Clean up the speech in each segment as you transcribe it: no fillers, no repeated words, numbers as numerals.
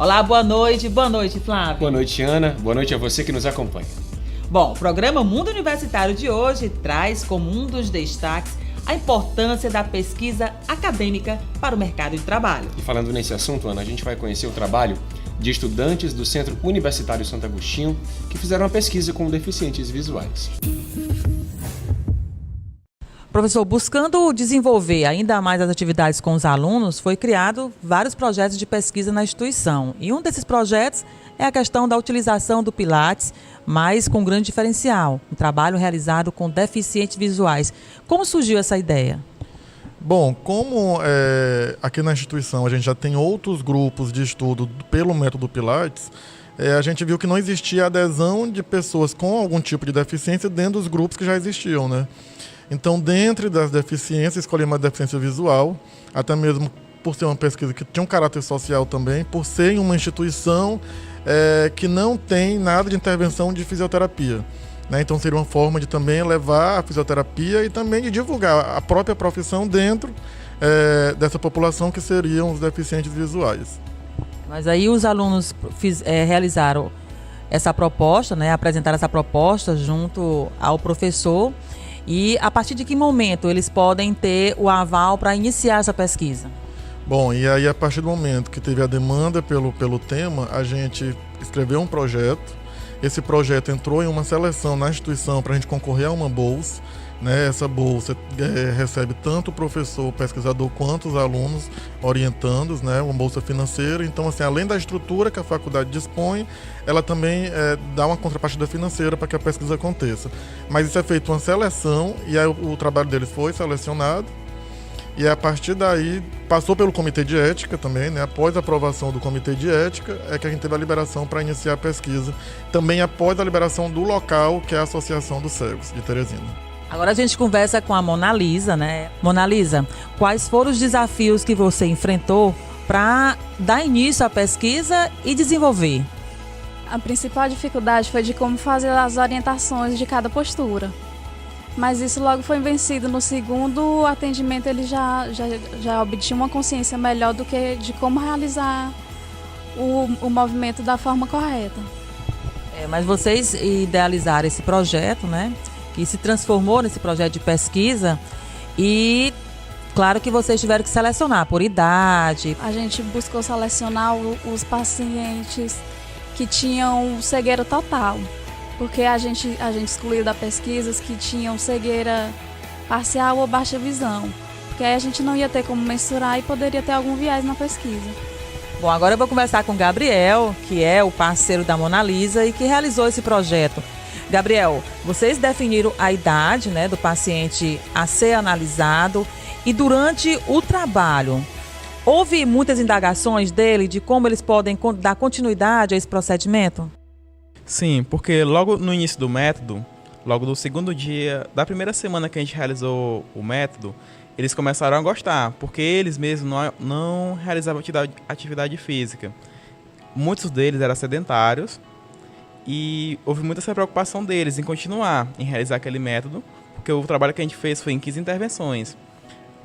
Olá, boa noite Flávio. Boa noite, Ana. Boa noite a você que nos acompanha. Bom, o programa Mundo Universitário de hoje traz como um dos destaques a importância da pesquisa acadêmica para o mercado de trabalho. E falando nesse assunto, Ana, a gente vai conhecer o trabalho de estudantes do Centro Universitário Santo Agostinho que fizeram uma pesquisa com deficientes visuais. Professor, buscando desenvolver ainda mais as atividades com os alunos, foi criado vários projetos de pesquisa na instituição. E um desses projetos é a questão da utilização do Pilates, mas com grande diferencial, um trabalho realizado com deficientes visuais. Como surgiu essa ideia? Bom, como aqui na instituição a gente já tem outros grupos de estudo pelo método Pilates, a gente viu que não existia adesão de pessoas com algum tipo de deficiência dentro dos grupos que já existiam, né? Então, dentre das deficiências, escolhi uma deficiência visual, até mesmo por ser uma pesquisa que tinha um caráter social também, por ser em uma instituição que não tem nada de intervenção de fisioterapia, né? Então, seria uma forma de também levar a fisioterapia e também de divulgar a própria profissão dentro dessa população que seriam os deficientes visuais. Mas aí os alunos realizaram essa proposta, né? Apresentaram essa proposta junto ao professor. E a partir de que momento eles podem ter o aval para iniciar essa pesquisa? Bom, e aí a partir do momento que teve a demanda pelo tema, a gente escreveu um projeto. Esse projeto entrou em uma seleção na instituição para a gente concorrer a uma bolsa, né? Essa bolsa recebe tanto o professor, o pesquisador, quanto os alunos orientandos, né? Uma bolsa financeira. Então, assim, além da estrutura que a faculdade dispõe, ela também dá uma contrapartida financeira para que a pesquisa aconteça. Mas isso é feito uma seleção e aí o trabalho deles foi selecionado. E a partir daí, passou pelo comitê de ética também, né? Após a aprovação do comitê de ética, é que a gente teve a liberação para iniciar a pesquisa. Também após a liberação do local, que é a Associação dos Cegos de Teresina. Agora a gente conversa com a Mona Lisa, né? Mona Lisa, quais foram os desafios que você enfrentou para dar início à pesquisa e desenvolver? A principal dificuldade foi de como fazer as orientações de cada postura. Mas isso logo foi vencido. No segundo atendimento ele já obtinha uma consciência melhor de como realizar o movimento da forma correta. Mas vocês idealizaram esse projeto, né? Que se transformou nesse projeto de pesquisa e claro que vocês tiveram que selecionar por idade. A gente buscou selecionar os pacientes que tinham cegueira total. Porque a gente excluiu da pesquisa os que tinham cegueira parcial ou baixa visão. Porque aí a gente não ia ter como mensurar e poderia ter algum viés na pesquisa. Bom, agora eu vou conversar com o Gabriel, que é o parceiro da Mona Lisa e que realizou esse projeto. Gabriel, vocês definiram a idade, né, do paciente a ser analisado e durante o trabalho, houve muitas indagações dele de como eles podem dar continuidade a esse procedimento? Sim, porque logo no início do método, logo do segundo dia, da primeira semana que a gente realizou o método, eles começaram a gostar, porque eles mesmos não realizavam atividade física. Muitos deles eram sedentários e houve muita essa preocupação deles em continuar, em realizar aquele método, porque o trabalho que a gente fez foi em 15 intervenções.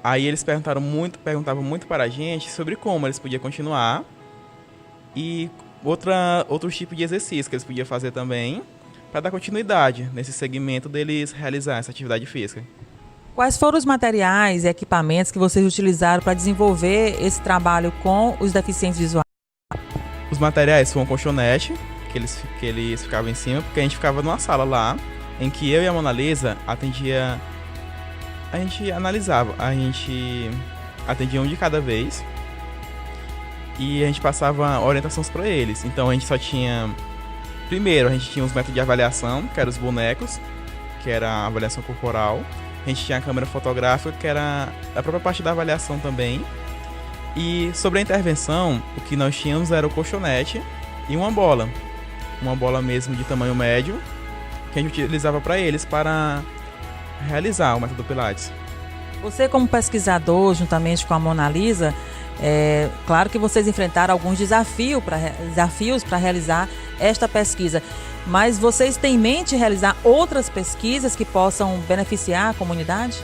Aí eles perguntavam muito para a gente sobre como eles podiam continuar e outro tipo de exercício que eles podiam fazer também para dar continuidade nesse segmento deles realizar essa atividade física. Quais foram os materiais e equipamentos que vocês utilizaram para desenvolver esse trabalho com os deficientes visuais? Os materiais foram um colchonete, que eles ficavam em cima, porque a gente ficava numa sala lá, em que eu e a Mona Lisa a gente atendia um de cada vez e a gente passava orientações para eles. Então a gente só tinha... Primeiro, a gente tinha os métodos de avaliação, que eram os bonecos, que era a avaliação corporal. A gente tinha a câmera fotográfica, que era a própria parte da avaliação também. E sobre a intervenção, o que nós tínhamos era o colchonete e uma bola mesmo de tamanho médio, que a gente utilizava para eles para realizar o método Pilates. Você, como pesquisador, juntamente com a Mona Lisa, claro que vocês enfrentaram alguns desafios para realizar esta pesquisa, mas vocês têm em mente realizar outras pesquisas que possam beneficiar a comunidade?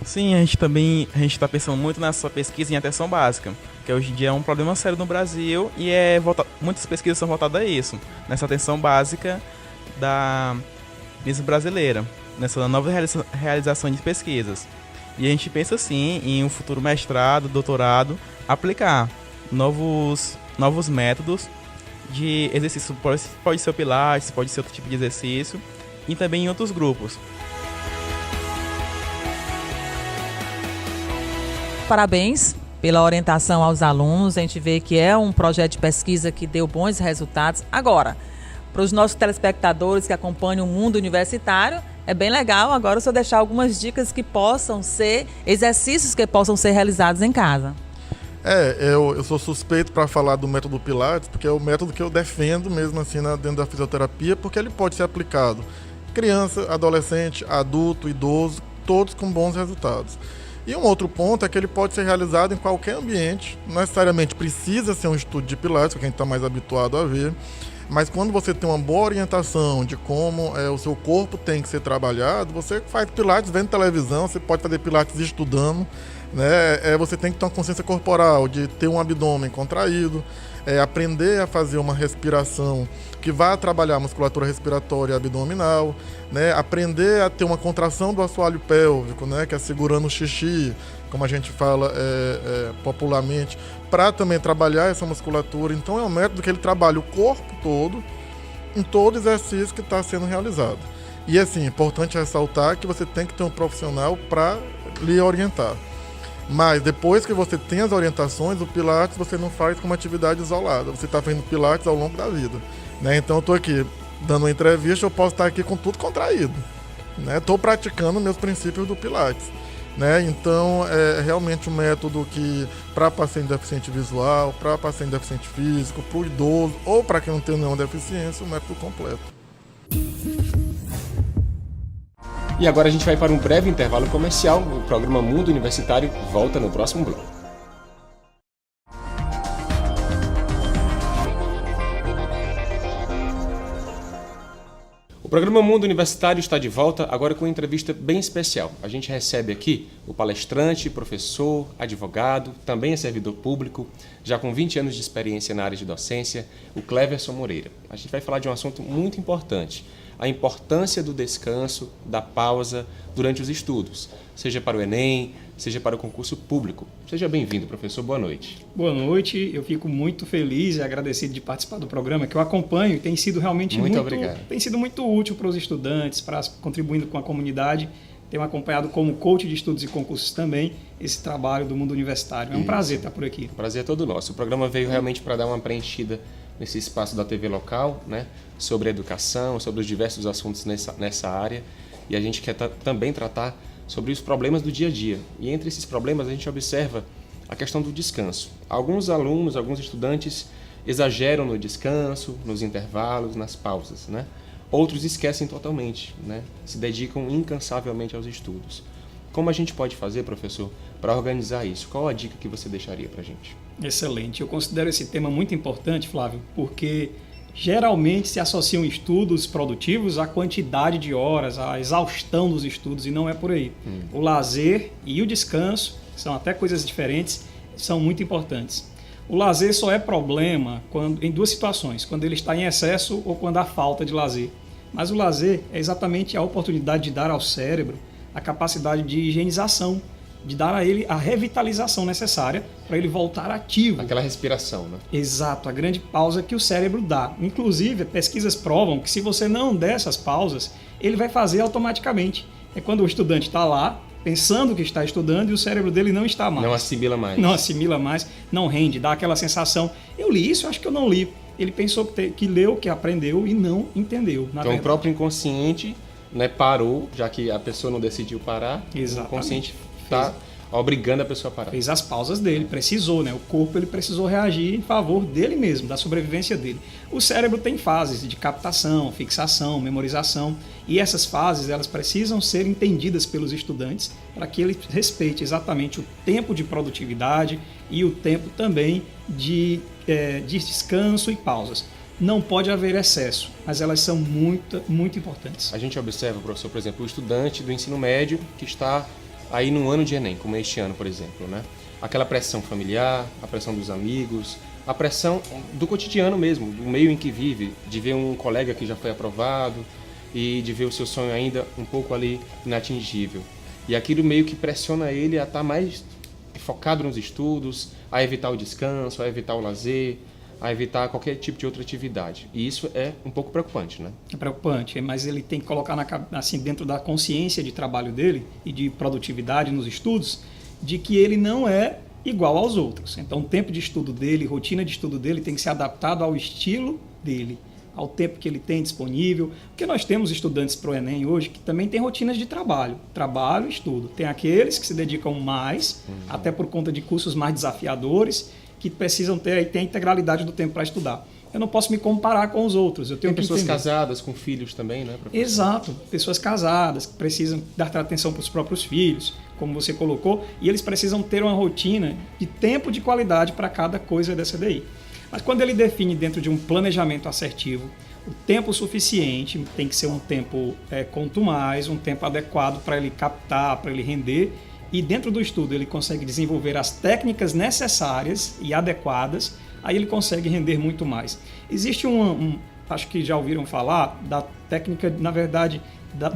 Sim, a gente está pensando muito nessa pesquisa em atenção básica, que que hoje em dia é um problema sério no Brasil e muitas pesquisas são voltadas a isso, nessa atenção básica da mídia brasileira, nessa nova realização de pesquisas. E a gente pensa sim em um futuro mestrado, doutorado, aplicar novos métodos de exercício. Pode ser o Pilates, pode ser outro tipo de exercício, e também em outros grupos. Parabéns pela orientação aos alunos. A gente vê que é um projeto de pesquisa que deu bons resultados. Agora, para os nossos telespectadores que acompanham o mundo universitário, é bem legal agora o senhor deixar algumas dicas que possam ser, exercícios que possam ser realizados em casa. Eu sou suspeito para falar do método Pilates, porque é o método que eu defendo mesmo assim dentro da fisioterapia, porque ele pode ser aplicado criança, adolescente, adulto, idoso, todos com bons resultados. E um outro ponto é que ele pode ser realizado em qualquer ambiente, não necessariamente precisa ser um estudo de Pilates, que a gente está mais habituado a ver, mas quando você tem uma boa orientação de como o seu corpo tem que ser trabalhado, você faz Pilates vendo televisão, você pode fazer Pilates estudando, né? Você tem que ter uma consciência corporal, de ter um abdômen contraído, aprender a fazer uma respiração que vai trabalhar a musculatura respiratória e abdominal, né? Aprender a ter uma contração do assoalho pélvico, né? Que é segurando o xixi, como a gente fala popularmente, para também trabalhar essa musculatura. Então é um método que ele trabalha o corpo todo, em todo exercício que está sendo realizado. E assim, é importante ressaltar que você tem que ter um profissional para lhe orientar. Mas depois que você tem as orientações, o Pilates você não faz como atividade isolada. Você está fazendo Pilates ao longo da vida, né? Então eu estou aqui dando uma entrevista, eu posso estar aqui com tudo contraído, né? Estou praticando meus princípios do Pilates, né? Então é realmente um método que para paciente deficiente visual, para paciente deficiente físico, para o idoso ou para quem não tem nenhuma deficiência, um método completo. E agora a gente vai para um breve intervalo comercial. O programa Mundo Universitário volta no próximo bloco. O programa Mundo Universitário está de volta, agora com uma entrevista bem especial. A gente recebe aqui o palestrante, professor, advogado, também é servidor público, já com 20 anos de experiência na área de docência, o Cleverson Moreira. A gente vai falar de um assunto muito importante, a importância do descanso, da pausa durante os estudos, seja para o Enem, seja para o concurso público. Seja bem-vindo, professor. Boa noite. Boa noite. Eu fico muito feliz e agradecido de participar do programa, que eu acompanho e tem sido realmente muito útil para os estudantes, contribuindo com a comunidade. Tenho acompanhado como coach de estudos e concursos também esse trabalho do mundo universitário. É um prazer estar por aqui. O prazer é todo nosso. O programa veio realmente para dar uma preenchida nesse espaço da TV local, né, sobre educação, sobre os diversos assuntos nessa área. E a gente quer também tratar sobre os problemas do dia a dia. E entre esses problemas a gente observa a questão do descanso. Alguns alunos, alguns estudantes exageram no descanso, nos intervalos, nas pausas, né? Outros esquecem totalmente, né? Se dedicam incansavelmente aos estudos. Como a gente pode fazer, professor, para organizar isso? Qual a dica que você deixaria para a gente? Excelente. Eu considero esse tema muito importante, Flávio, porque geralmente se associam estudos produtivos à quantidade de horas, à exaustão dos estudos, e não é por aí. O lazer e o descanso, que são até coisas diferentes, são muito importantes. O lazer só é problema em duas situações, quando ele está em excesso ou quando há falta de lazer. Mas o lazer é exatamente a oportunidade de dar ao cérebro a capacidade de higienização, de dar a ele a revitalização necessária para ele voltar ativo. Aquela respiração, né? Exato, a grande pausa que o cérebro dá. Inclusive, pesquisas provam que se você não der essas pausas, ele vai fazer automaticamente. É quando o estudante está lá, pensando que está estudando, e o cérebro dele não está mais. Não assimila mais. Não assimila mais, não rende, dá aquela sensação. Eu li isso, acho que eu não li. Ele pensou que leu, que aprendeu e não entendeu. Então o próprio inconsciente, né, parou, já que a pessoa não decidiu parar. Exatamente. O inconsciente está obrigando a pessoa a parar. Fez as pausas dele, precisou, né? O corpo ele precisou reagir em favor dele mesmo, da sobrevivência dele. O cérebro tem fases de captação, fixação, memorização, e essas fases elas precisam ser entendidas pelos estudantes para que ele respeite exatamente o tempo de produtividade e o tempo também de descanso e pausas. Não pode haver excesso, mas elas são muito importantes. A gente observa, professor, por exemplo, o estudante do ensino médio que está aí no ano de Enem, como este ano, por exemplo, né? aquela pressão familiar, a pressão dos amigos, a pressão do cotidiano mesmo, do meio em que vive, de ver um colega que já foi aprovado e de ver o seu sonho ainda um pouco ali inatingível. E aquilo meio que pressiona ele a estar mais focado nos estudos, a evitar o descanso, a evitar o lazer, a evitar qualquer tipo de outra atividade. E isso é um pouco preocupante, né? É preocupante, mas ele tem que colocar assim, dentro da consciência de trabalho dele e de produtividade nos estudos, de que ele não é igual aos outros. Então, o tempo de estudo dele, rotina de estudo dele tem que ser adaptado ao estilo dele, ao tempo que ele tem disponível. Porque nós temos estudantes para o Enem hoje que também têm rotinas de trabalho e estudo. Tem aqueles que se dedicam mais, até por conta de cursos mais desafiadores, que precisam ter a integralidade do tempo para estudar. Eu não posso me comparar com os outros. Eu tenho Tem pessoas que entender. casadas com filhos também, né, professor? Exato. Pessoas casadas que precisam dar atenção para os próprios filhos, como você colocou, e eles precisam ter uma rotina de tempo de qualidade para cada coisa dessa daí. Mas quando ele define dentro de um planejamento assertivo, o tempo suficiente tem que ser um tempo contumaz, um tempo adequado para ele captar, para ele render, e dentro do estudo ele consegue desenvolver as técnicas necessárias e adequadas, aí ele consegue render muito mais. Existe acho que já ouviram falar da técnica, na verdade,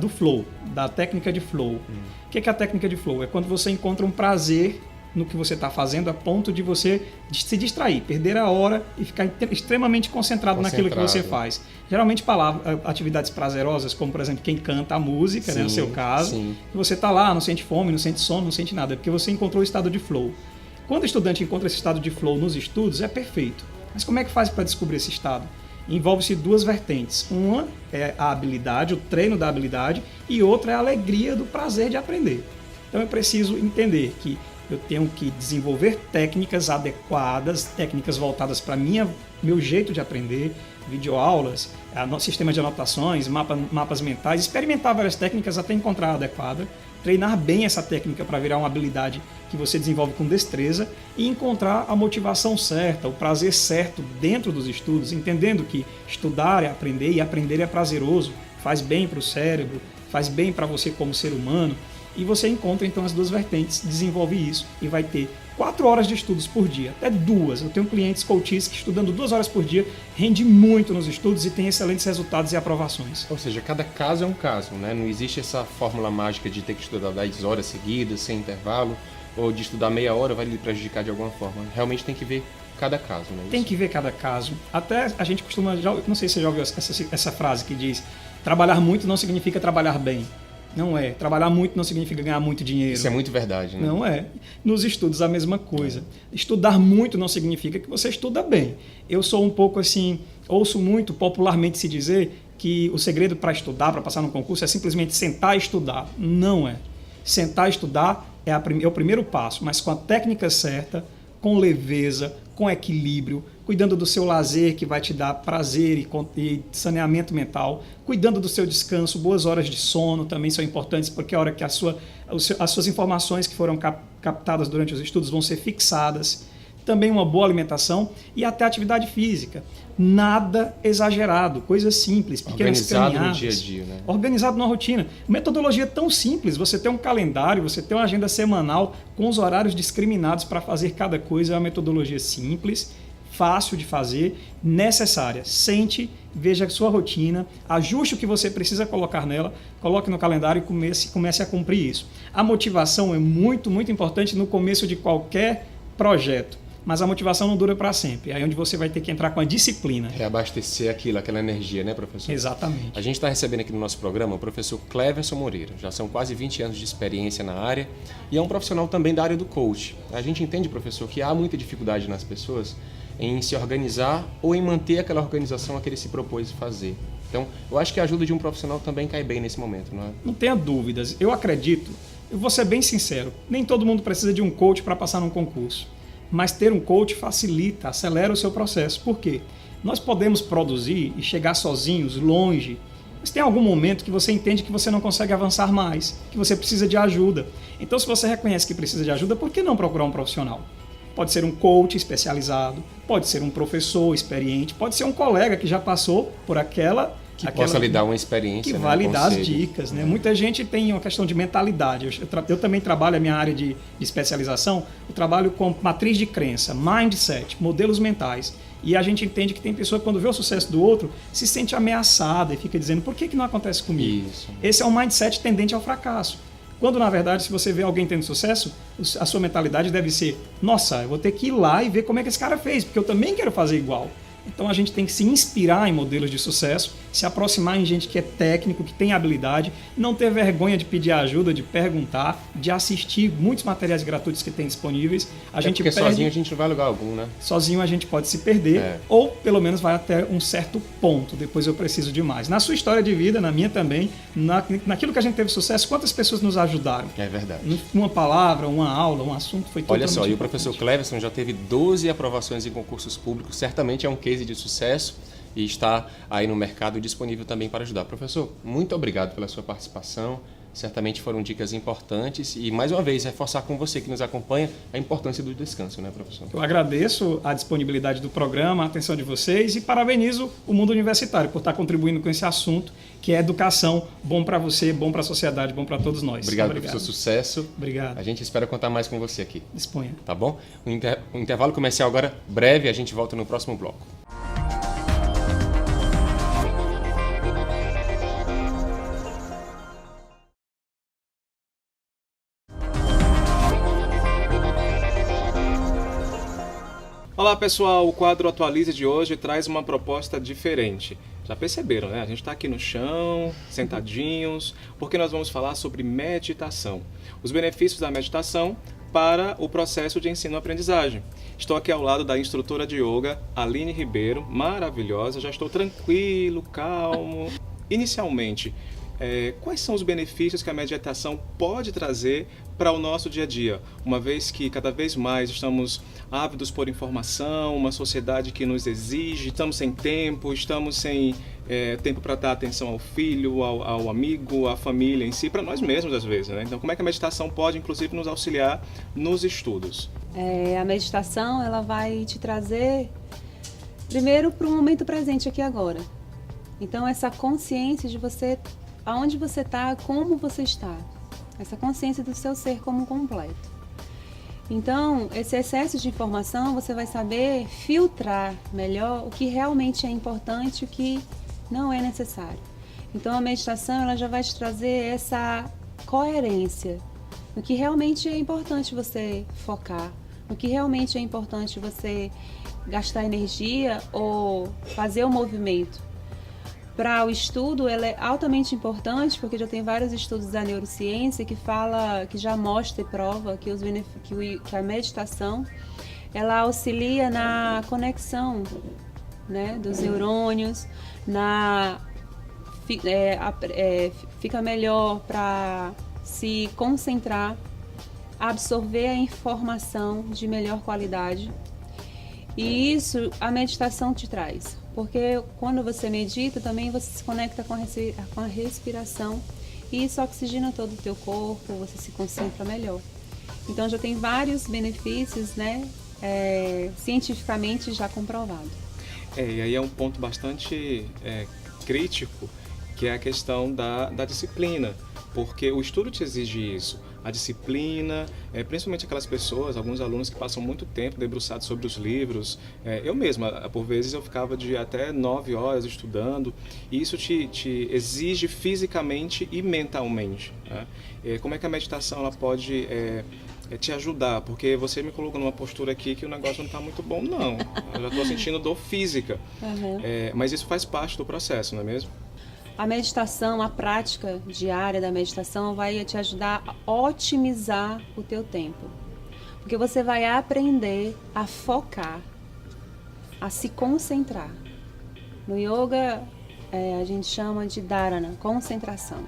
do flow, da técnica de flow. O que é a técnica de flow? É quando você encontra um prazer no que você está fazendo a ponto de você se distrair, perder a hora e ficar extremamente concentrado naquilo que você faz. Geralmente atividades prazerosas, como por exemplo quem canta a música, sim, né, no seu caso, sim. Você está lá, não sente fome, não sente sono, não sente nada, é porque você encontrou o estado de flow. Quando o estudante encontra esse estado de flow nos estudos, é perfeito. Mas como é que faz para descobrir esse estado? Envolve-se duas vertentes. Uma é a habilidade, o treino da habilidade, e outra é a alegria do prazer de aprender. Então eu preciso entender que eu tenho que desenvolver técnicas adequadas, técnicas voltadas para meu jeito de aprender, videoaulas, sistema de anotações, mapas mentais, experimentar várias técnicas até encontrar a adequada, treinar bem essa técnica para virar uma habilidade que você desenvolve com destreza e encontrar a motivação certa, o prazer certo dentro dos estudos, entendendo que estudar é aprender e aprender é prazeroso, faz bem para o cérebro, faz bem para você como ser humano. E você encontra então as duas vertentes, desenvolve isso e vai ter 4 horas de estudos por dia, até 2. Eu tenho clientes coaches que estudando 2 horas por dia rende muito nos estudos e tem excelentes resultados e aprovações. Ou seja, cada caso é um caso, né? Não existe essa fórmula mágica de ter que estudar 10 horas seguidas, sem intervalo, ou de estudar meia hora vai lhe prejudicar de alguma forma. Realmente tem que ver cada caso, né? Tem que ver cada caso. Até a gente costuma, não sei se você já ouviu essa frase que diz: trabalhar muito não significa trabalhar bem. Não é. Trabalhar muito não significa ganhar muito dinheiro. Isso é muito verdade, né? Não é. Nos estudos a mesma coisa. Estudar muito não significa que você estuda bem. Eu sou um pouco assim, ouço muito popularmente se dizer que o segredo para estudar, para passar num concurso, é simplesmente sentar e estudar. Não é. Sentar e estudar é o primeiro passo, mas com a técnica certa, com leveza, com equilíbrio, cuidando do seu lazer, que vai te dar prazer e saneamento mental, cuidando do seu descanso, boas horas de sono também são importantes, porque é a hora que as suas informações que foram captadas durante os estudos vão ser fixadas. Também uma boa alimentação e até atividade física. Nada exagerado, coisas simples, pequenas caminhadas. Organizado no dia a dia, né? Organizado na rotina. Metodologia tão simples, você tem um calendário, você tem uma agenda semanal com os horários discriminados para fazer cada coisa, é uma metodologia simples, fácil de fazer, necessária. Sente, veja a sua rotina, ajuste o que você precisa colocar nela, coloque no calendário e comece a cumprir isso. A motivação é muito, muito importante no começo de qualquer projeto. Mas a motivação não dura para sempre. É aí onde você vai ter que entrar com a disciplina. Reabastecer aquela energia, né, professor? Exatamente. A gente está recebendo aqui no nosso programa o professor Cleverson Moreira. Já são quase 20 anos de experiência na área e é um profissional também da área do coach. A gente entende, professor, que há muita dificuldade nas pessoas em se organizar ou em manter aquela organização a que ele se propôs fazer. Então, eu acho que a ajuda de um profissional também cai bem nesse momento, não é? Não tenha dúvidas. Eu acredito, eu vou ser bem sincero, nem todo mundo precisa de um coach para passar num concurso. Mas ter um coach facilita, acelera o seu processo. Por quê? Nós podemos produzir e chegar sozinhos, longe, mas tem algum momento que você entende que você não consegue avançar mais, que você precisa de ajuda. Então, se você reconhece que precisa de ajuda, por que não procurar um profissional? Pode ser um coach especializado, pode ser um professor experiente, pode ser um colega que já passou por aquela Que possa lhe dar uma experiência, que né, vai lhe dar as conselho. dicas, né? Muita gente tem uma questão de mentalidade. Eu também trabalho, a minha área de especialização, eu trabalho com matriz de crença, mindset, modelos mentais. E a gente entende que tem pessoa que quando vê o sucesso do outro, se sente ameaçada e fica dizendo, por que não acontece comigo? Isso. Esse é um mindset tendente ao fracasso. Quando, na verdade, se você vê alguém tendo sucesso, a sua mentalidade deve ser, nossa, eu vou ter que ir lá e ver como é que esse cara fez, porque eu também quero fazer igual. Então a gente tem que se inspirar em modelos de sucesso, se aproximar em gente que é técnico, que tem habilidade, não ter vergonha de pedir ajuda, de perguntar, de assistir muitos materiais gratuitos que tem disponíveis. Porque sozinho a gente não vai a lugar algum, né? Sozinho a gente pode se perder, ou pelo menos vai até um certo ponto, depois eu preciso de mais. Na sua história de vida, na minha também, naquilo que a gente teve sucesso, quantas pessoas nos ajudaram? É verdade. Uma palavra, uma aula, um assunto, foi totalmente Olha só, e o importante. professor Cleverson já teve 12 aprovações em concursos públicos, certamente é um case de sucesso e está aí no mercado disponível também para ajudar. Professor, muito obrigado pela sua participação, certamente foram dicas importantes e, mais uma vez, reforçar com você que nos acompanha a importância do descanso, né, professor? Eu agradeço a disponibilidade do programa, a atenção de vocês e parabenizo o mundo universitário por estar contribuindo com esse assunto, que é educação, bom para você, bom para a sociedade, bom para todos nós. Obrigado, professor, sucesso. Obrigado. A gente espera contar mais com você aqui. Disponha. Tá bom? O intervalo comercial agora, breve, a gente volta no próximo bloco. Olá pessoal, o quadro Atualize de hoje traz uma proposta diferente. Já perceberam, né? A gente está aqui no chão, sentadinhos, porque nós vamos falar sobre meditação. Os benefícios da meditação para o processo de ensino-aprendizagem. Estou aqui ao lado da instrutora de yoga, Aline Ribeiro, maravilhosa, já estou tranquilo, calmo. Inicialmente, quais são os benefícios que a meditação pode trazer para o nosso dia a dia, uma vez que cada vez mais estamos ávidos por informação, uma sociedade que nos exige, estamos sem tempo, estamos sem tempo para dar atenção ao filho, ao amigo, à família em si, para nós mesmos às vezes, né? Então como é que a meditação pode inclusive nos auxiliar nos estudos? A meditação ela vai te trazer primeiro para o momento presente aqui agora. Então essa consciência de você, aonde você está, como você está. Essa consciência do seu ser como completo. Então, esse excesso de informação, você vai saber filtrar melhor o que realmente é importante e o que não é necessário. Então, a meditação ela já vai te trazer essa coerência no que realmente é importante você focar, no que realmente é importante você gastar energia ou fazer o movimento. Para o estudo, ela é altamente importante, porque já tem vários estudos da neurociência que já mostra e prova que a meditação ela auxilia na conexão, né, dos neurônios, fica melhor para se concentrar, absorver a informação de melhor qualidade. E isso a meditação te traz. Porque quando você medita, também você se conecta com a respiração e isso oxigena todo o teu corpo, você se concentra melhor. Então já tem vários benefícios, né, cientificamente já comprovado. E aí é um ponto bastante crítico, que é a questão da disciplina, porque o estudo te exige isso. A disciplina, principalmente aquelas pessoas, alguns alunos que passam muito tempo debruçados sobre os livros. Eu mesma, por vezes, eu ficava de até 9 horas estudando, e isso te exige fisicamente e mentalmente, né? Como é que a meditação ela pode te ajudar? Porque você me colocou numa postura aqui que o negócio não está muito bom, não. Eu já estou sentindo dor física. Uhum. Mas isso faz parte do processo, não é mesmo? A meditação, a prática diária da meditação vai te ajudar a otimizar o teu tempo. Porque você vai aprender a focar, a se concentrar. No yoga, a gente chama de dharana, concentração.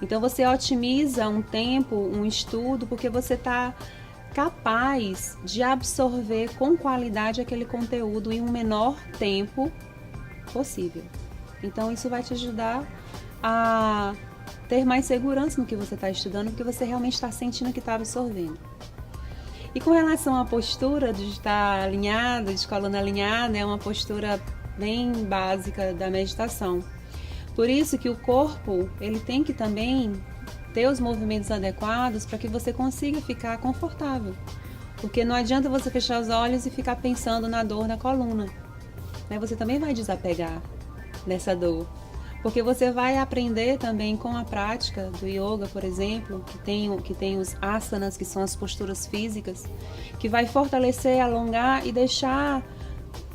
Então você otimiza um tempo, um estudo, porque você está capaz de absorver com qualidade aquele conteúdo em um menor tempo possível. Então isso vai te ajudar a ter mais segurança no que você está estudando, porque você realmente está sentindo que está absorvendo. E com relação à postura de estar alinhado, de coluna alinhada, é uma postura bem básica da meditação. Por isso que o corpo, ele tem que também ter os movimentos adequados para que você consiga ficar confortável. Porque não adianta você fechar os olhos e ficar pensando na dor na coluna, né? Você também vai desapegar dessa dor. Porque você vai aprender também com a prática do yoga, por exemplo, que tem os asanas, que são as posturas físicas, que vai fortalecer, alongar e deixar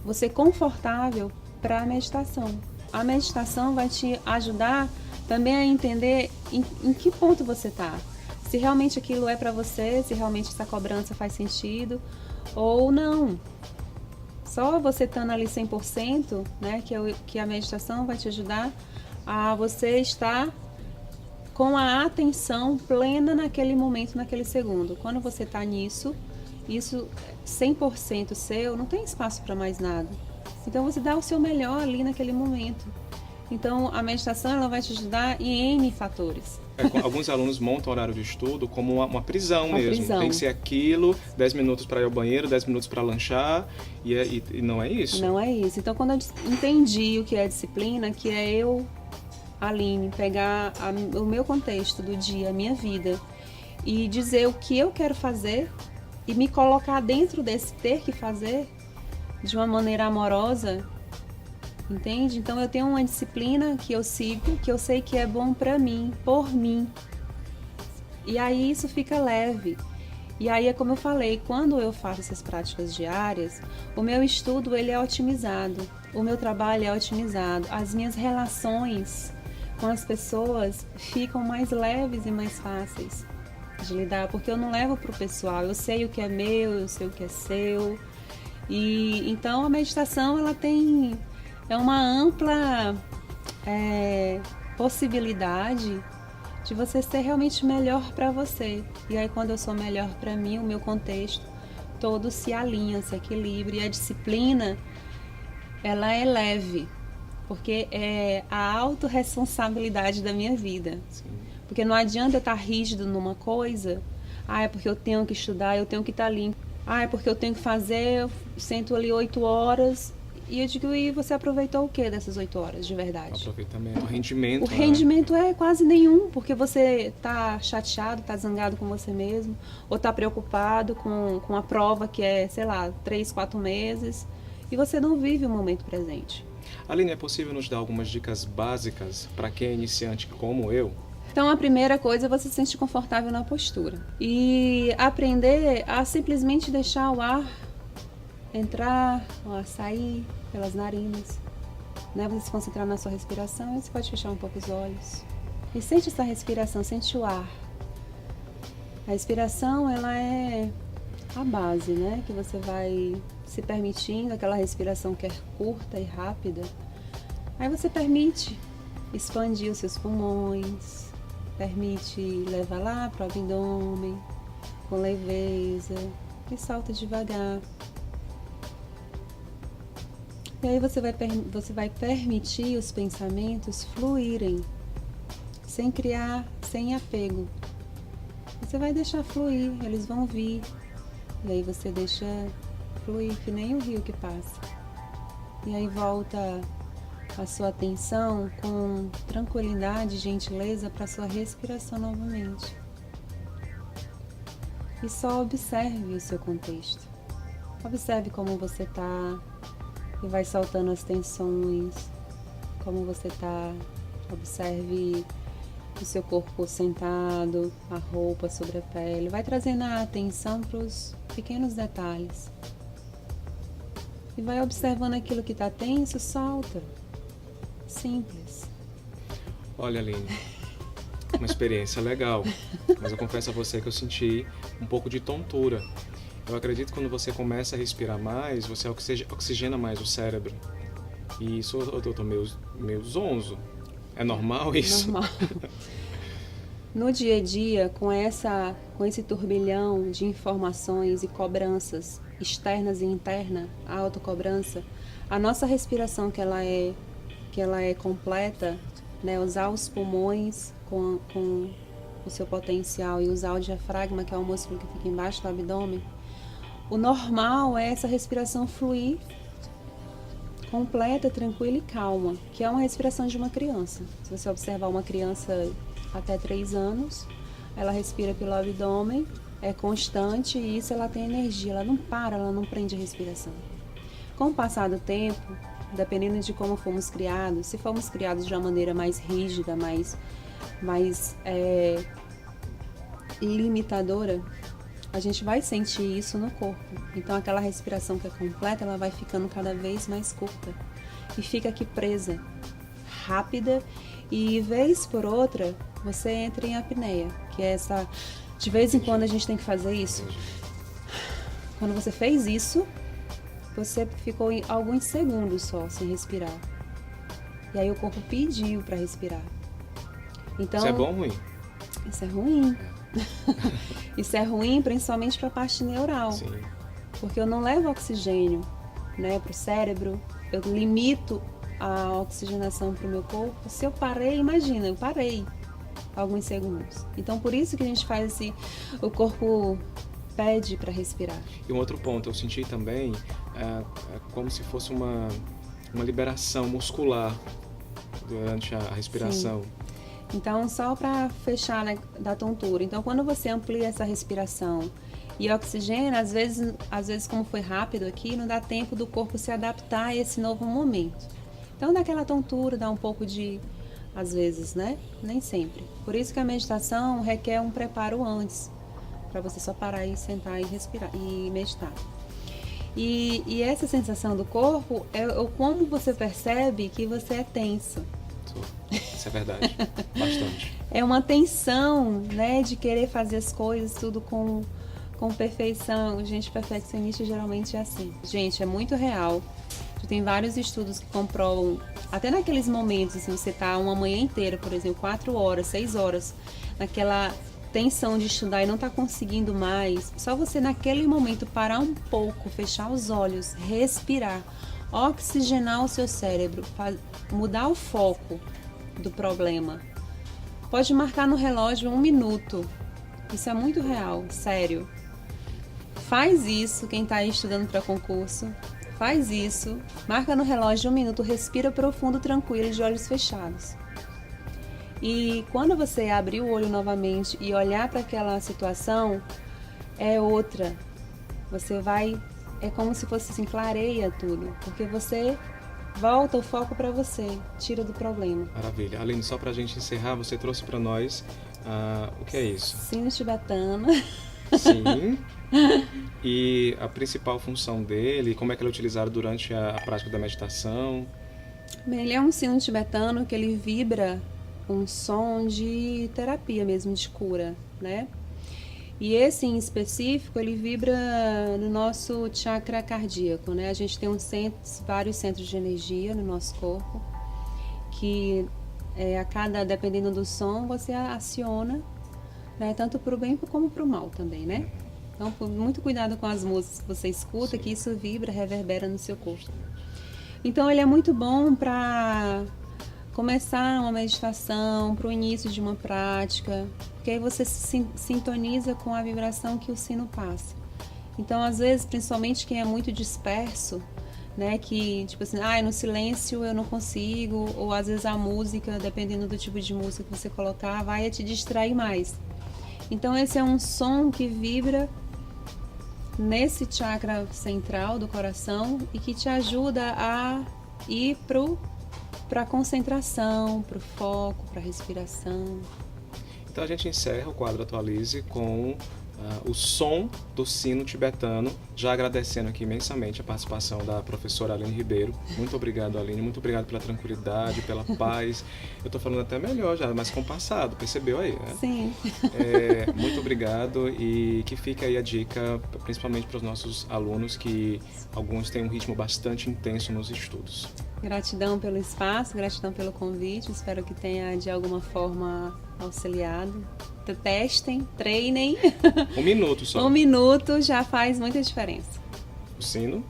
você confortável para a meditação. A meditação vai te ajudar também a entender em que ponto você está. Se realmente aquilo é para você, se realmente essa cobrança faz sentido ou não. Só você estando ali 100%, né, que a meditação vai te ajudar a você estar com a atenção plena naquele momento, naquele segundo. Quando você está nisso, isso 100% seu, não tem espaço para mais nada. Então você dá o seu melhor ali naquele momento. Então a meditação ela vai te ajudar em N fatores. Alguns alunos montam o horário de estudo como uma prisão Uma mesmo. prisão. Tem que ser aquilo, 10 minutos para ir ao banheiro, 10 minutos para lanchar, e não é isso. Não é isso. Então quando eu entendi o que é disciplina, que é eu, Aline, pegar o meu contexto do dia, a minha vida, e dizer o que eu quero fazer e me colocar dentro desse ter que fazer de uma maneira amorosa, entende? Então eu tenho uma disciplina que eu sigo, que eu sei que é bom pra mim, por mim. E aí isso fica leve. E aí é como eu falei, quando eu faço essas práticas diárias, o meu estudo ele é otimizado, o meu trabalho é otimizado, as minhas relações com as pessoas ficam mais leves e mais fáceis de lidar, porque eu não levo pro pessoal, eu sei o que é meu, eu sei o que é seu. E então a meditação ela tem uma ampla possibilidade de você ser realmente melhor para você. E aí quando eu sou melhor para mim, o meu contexto todo se alinha, se equilibra. E a disciplina ela é leve, porque é a autorresponsabilidade da minha vida. Sim. Porque não adianta eu estar rígido numa coisa, é porque eu tenho que estudar, eu tenho que estar limpo. É porque eu tenho que fazer, eu sento ali 8 horas. E eu digo, e você aproveitou o que dessas 8 horas, de verdade? Aproveitamento, o rendimento. O rendimento é quase nenhum, porque você tá chateado, tá zangado com você mesmo, ou tá preocupado com a prova que é, sei lá, 3, 4 meses, e você não vive o momento presente. Aline, é possível nos dar algumas dicas básicas para quem é iniciante como eu? Então, a primeira coisa é você se sentir confortável na postura. E aprender a simplesmente deixar o ar entrar, o ar sair pelas narinas. Né? Você se concentrar na sua respiração e você pode fechar um pouco os olhos. E sente essa respiração, sente o ar. A respiração, ela é a base, né? Que você vai se permitindo, aquela respiração que é curta e rápida. Aí você permite expandir os seus pulmões, permite levar lá para o abdômen, com leveza, e solta devagar. E aí você vai permitir os pensamentos fluírem, sem criar, sem apego. Você vai deixar fluir, eles vão vir. E aí você deixa fluir, que nem o rio que passa. E aí volta a sua atenção com tranquilidade e gentileza para a sua respiração novamente. E só observe o seu contexto. Observe como você está e vai soltando as tensões, como você está. Observe o seu corpo sentado, a roupa sobre a pele. Vai trazendo a atenção para os pequenos detalhes. E vai observando aquilo que está tenso, solta. Simples. Olha, Aline, uma experiência legal, mas eu confesso a você que eu senti um pouco de tontura. Eu acredito que quando você começa a respirar mais, você oxigena mais o cérebro. E isso eu tô meio zonzo. É normal isso? Normal. No dia a dia, com esse turbilhão de informações e cobranças externas e internas, a autocobrança, a nossa respiração que ela é completa, né, usar os pulmões com o seu potencial e usar o diafragma, que é o músculo que fica embaixo do abdômen, o normal é essa respiração fluir completa, tranquila e calma, que é uma respiração de uma criança. Se você observar uma criança até 3 anos, ela respira pelo abdômen, é constante e isso ela tem energia, ela não para, ela não prende a respiração. Com o passar do tempo, dependendo de como fomos criados, se fomos criados de uma maneira mais rígida, mais limitadora, a gente vai sentir isso no corpo. Então aquela respiração que é completa, ela vai ficando cada vez mais curta e fica aqui presa, rápida, e vez por outra você entra em apneia, que é essa, de vez em quando a gente tem que fazer isso. Quando você fez isso, você ficou em alguns segundos só sem respirar. E aí o corpo pediu para respirar. Então, Isso é bom ou ruim? Isso é ruim. Isso é ruim principalmente para a parte neural. Sim. Porque eu não levo oxigênio, né, para o cérebro. Eu limito a oxigenação para o meu corpo. Se eu parei, imagina, eu parei alguns segundos. Então por isso que a gente faz o corpo pede para respirar. E um outro ponto, eu senti também como se fosse uma liberação muscular durante a respiração. Sim. Então, só para fechar, né, da tontura. Então, quando você amplia essa respiração e oxigena, às vezes como foi rápido aqui, não dá tempo do corpo se adaptar a esse novo momento. Então, dá aquela tontura, dá um pouco de, às vezes, né? Nem sempre. Por isso que a meditação requer um preparo antes, para você só parar e sentar e respirar e meditar. E essa sensação do corpo é como você percebe que você é tenso. Isso é verdade, bastante. É uma tensão, né, de querer fazer as coisas tudo com perfeição. Gente perfeccionista geralmente é assim. Gente, é muito real. Tem vários estudos que comprovam, até naqueles momentos, assim, você tá uma manhã inteira, por exemplo, 4 horas, 6 horas, naquela tensão de estudar e não tá conseguindo mais, só você naquele momento parar um pouco, fechar os olhos, respirar, oxigenar o seu cérebro, mudar o foco do problema. Pode marcar no relógio 1 minuto. Isso é muito real, sério. Faz isso, quem está aí estudando para concurso. Faz isso, marca no relógio 1 minuto, respira profundo, tranquilo, de olhos fechados. E quando você abrir o olho novamente e olhar para aquela situação, é outra. Você vai, é como se fosse assim, clareia tudo, porque você volta o foco para você, tira do problema. Maravilha. Aline, só para a gente encerrar, você trouxe para nós o que é isso? Sino tibetano. Sim. E a principal função dele, como é que ele é utilizado durante a prática da meditação? Bem, ele é um sino tibetano que ele vibra um som de terapia mesmo, de cura, né? E esse em específico, ele vibra no nosso chakra cardíaco, né? A gente tem vários centros de energia no nosso corpo, que dependendo do som, você aciona, né? Tanto para o bem como para o mal também, né? Então, muito cuidado com as músicas que você escuta, que isso vibra, reverbera no seu corpo. Então, ele é muito bom para começar uma meditação, para o início de uma prática, porque aí você se sintoniza com a vibração que o sino passa. Então, às vezes, principalmente quem é muito disperso, né, que tipo assim, no silêncio eu não consigo, ou às vezes a música, dependendo do tipo de música que você colocar, vai te distrair mais. Então, esse é um som que vibra nesse chakra central do coração e que te ajuda a ir para a concentração, para o foco, para a respiração. Então a gente encerra o quadro Atualize com o som do sino tibetano, já agradecendo aqui imensamente a participação da professora Aline Ribeiro. Muito obrigado, Aline, muito obrigado pela tranquilidade, pela paz. Eu estou falando até melhor já, mais compassado, percebeu aí, né? Sim. Muito obrigado e que fica aí a dica, principalmente para os nossos alunos, que alguns têm um ritmo bastante intenso nos estudos. Gratidão pelo espaço, gratidão pelo convite, espero que tenha de alguma forma auxiliado. Testem, treinem. 1 minuto só. 1 minuto já faz muita diferença. O sino.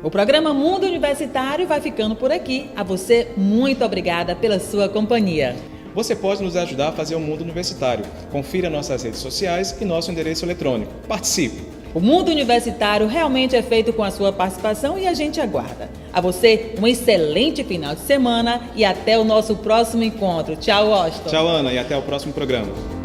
O programa Mundo Universitário vai ficando por aqui. A você, muito obrigada pela sua companhia. Você pode nos ajudar a fazer o Mundo Universitário. Confira nossas redes sociais e nosso endereço eletrônico. Participe! O Mundo Universitário realmente é feito com a sua participação e a gente aguarda. A você, um excelente final de semana e até o nosso próximo encontro. Tchau, Washington. Tchau, Ana, e até o próximo programa.